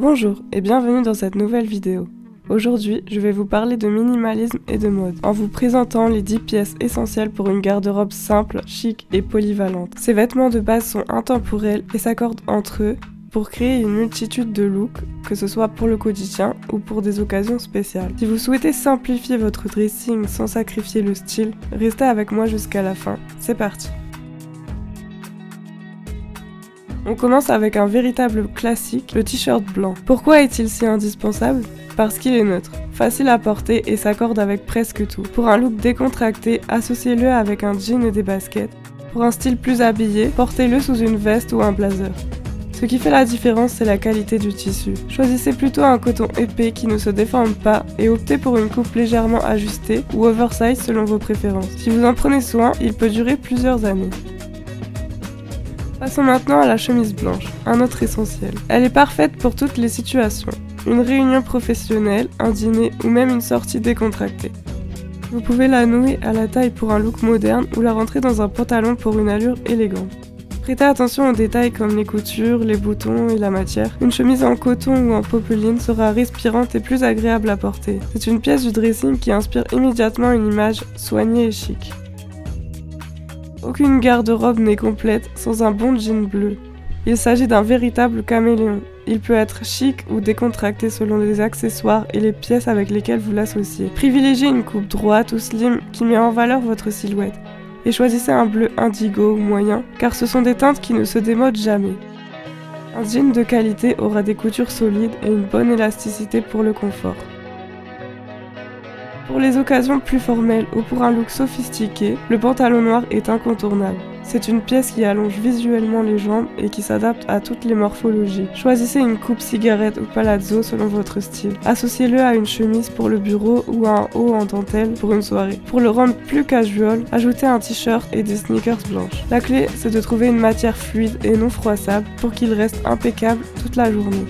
Bonjour et bienvenue dans cette nouvelle vidéo. Aujourd'hui, je vais vous parler de minimalisme et de mode, en vous présentant les 10 pièces essentielles pour une garde-robe simple, chic et polyvalente. Ces vêtements de base sont intemporels et s'accordent entre eux pour créer une multitude de looks, que ce soit pour le quotidien ou pour des occasions spéciales. Si vous souhaitez simplifier votre dressing sans sacrifier le style, restez avec moi jusqu'à la fin. C'est parti! On commence avec un véritable classique, le t-shirt blanc. Pourquoi est-il si indispensable ? Parce qu'il est neutre, facile à porter et s'accorde avec presque tout. Pour un look décontracté, associez-le avec un jean et des baskets. Pour un style plus habillé, portez-le sous une veste ou un blazer. Ce qui fait la différence, c'est la qualité du tissu. Choisissez plutôt un coton épais qui ne se déforme pas et optez pour une coupe légèrement ajustée ou oversize selon vos préférences. Si vous en prenez soin, il peut durer plusieurs années. Passons maintenant à la chemise blanche, un autre essentiel. Elle est parfaite pour toutes les situations. Une réunion professionnelle, un dîner ou même une sortie décontractée. Vous pouvez la nouer à la taille pour un look moderne ou la rentrer dans un pantalon pour une allure élégante. Prêtez attention aux détails comme les coutures, les boutons et la matière. Une chemise en coton ou en popeline sera respirante et plus agréable à porter. C'est une pièce du dressing qui inspire immédiatement une image soignée et chic. Aucune garde-robe n'est complète sans un bon jean bleu. Il s'agit d'un véritable caméléon. Il peut être chic ou décontracté selon les accessoires et les pièces avec lesquelles vous l'associez. Privilégiez une coupe droite ou slim qui met en valeur votre silhouette. Et choisissez un bleu indigo ou moyen, car ce sont des teintes qui ne se démodent jamais. Un jean de qualité aura des coutures solides et une bonne élasticité pour le confort. Pour les occasions plus formelles ou pour un look sophistiqué, le pantalon noir est incontournable. C'est une pièce qui allonge visuellement les jambes et qui s'adapte à toutes les morphologies. Choisissez une coupe cigarette ou palazzo selon votre style. Associez-le à une chemise pour le bureau ou à un haut en dentelle pour une soirée. Pour le rendre plus casual, ajoutez un t-shirt et des sneakers blanches. La clé, c'est de trouver une matière fluide et non froissable pour qu'il reste impeccable toute la journée.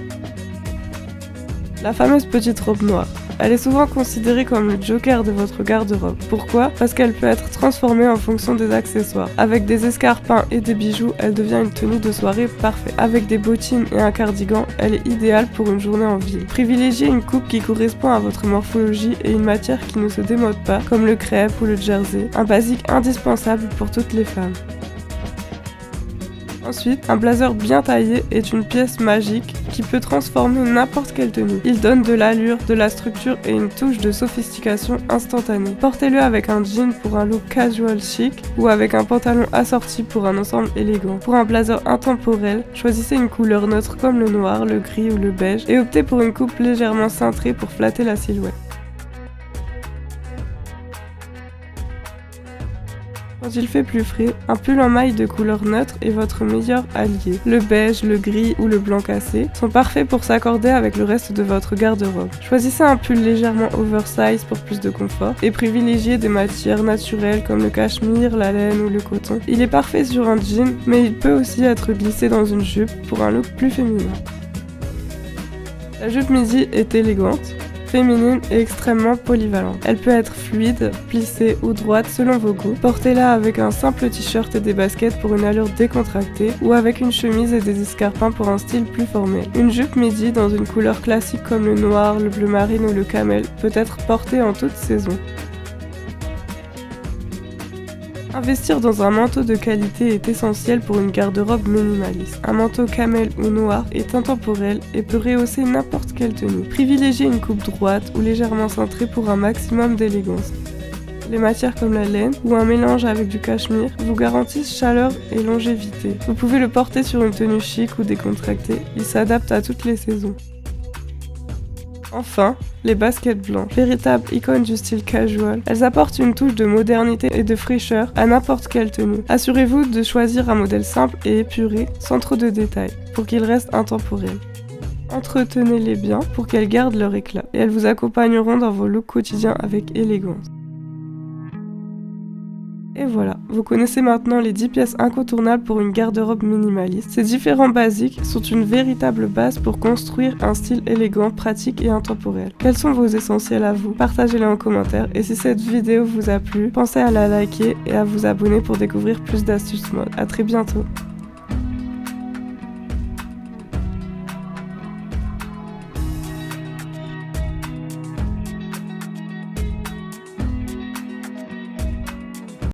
La fameuse petite robe noire. Elle est souvent considérée comme le joker de votre garde-robe. Pourquoi ? Parce qu'elle peut être transformée en fonction des accessoires. Avec des escarpins et des bijoux, elle devient une tenue de soirée parfaite. Avec des bottines et un cardigan, elle est idéale pour une journée en ville. Privilégiez une coupe qui correspond à votre morphologie et une matière qui ne se démode pas, comme le crêpe ou le jersey, un basique indispensable pour toutes les femmes. Ensuite, un blazer bien taillé est une pièce magique qui peut transformer n'importe quelle tenue. Il donne de l'allure, de la structure et une touche de sophistication instantanée. Portez-le avec un jean pour un look casual chic ou avec un pantalon assorti pour un ensemble élégant. Pour un blazer intemporel, choisissez une couleur neutre comme le noir, le gris ou le beige et optez pour une coupe légèrement cintrée pour flatter la silhouette. Quand il fait plus frais, un pull en maille de couleur neutre est votre meilleur allié. Le beige, le gris ou le blanc cassé sont parfaits pour s'accorder avec le reste de votre garde-robe. Choisissez un pull légèrement oversize pour plus de confort et privilégiez des matières naturelles comme le cachemire, la laine ou le coton. Il est parfait sur un jean, mais il peut aussi être glissé dans une jupe pour un look plus féminin. La jupe midi est élégante, féminine et extrêmement polyvalente. Elle peut être fluide, plissée ou droite selon vos goûts. Portez-la avec un simple t-shirt et des baskets pour une allure décontractée ou avec une chemise et des escarpins pour un style plus formel. Une jupe midi dans une couleur classique comme le noir, le bleu marine ou le camel peut être portée en toute saison. Investir dans un manteau de qualité est essentiel pour une garde-robe minimaliste. Un manteau camel ou noir est intemporel et peut rehausser n'importe quelle tenue. Privilégiez une coupe droite ou légèrement cintrée pour un maximum d'élégance. Les matières comme la laine ou un mélange avec du cachemire vous garantissent chaleur et longévité. Vous pouvez le porter sur une tenue chic ou décontractée, il s'adapte à toutes les saisons. Enfin, les baskets blanches, véritables icônes du style casual, elles apportent une touche de modernité et de fraîcheur à n'importe quelle tenue. Assurez-vous de choisir un modèle simple et épuré, sans trop de détails, pour qu'ils restent intemporels. Entretenez-les bien pour qu'elles gardent leur éclat, et elles vous accompagneront dans vos looks quotidiens avec élégance. Et voilà, vous connaissez maintenant les 10 pièces incontournables pour une garde-robe minimaliste. Ces différents basiques sont une véritable base pour construire un style élégant, pratique et intemporel. Quels sont vos essentiels à vous? Partagez-les en commentaire et si cette vidéo vous a plu, pensez à la liker et à vous abonner pour découvrir plus d'astuces mode. À très bientôt.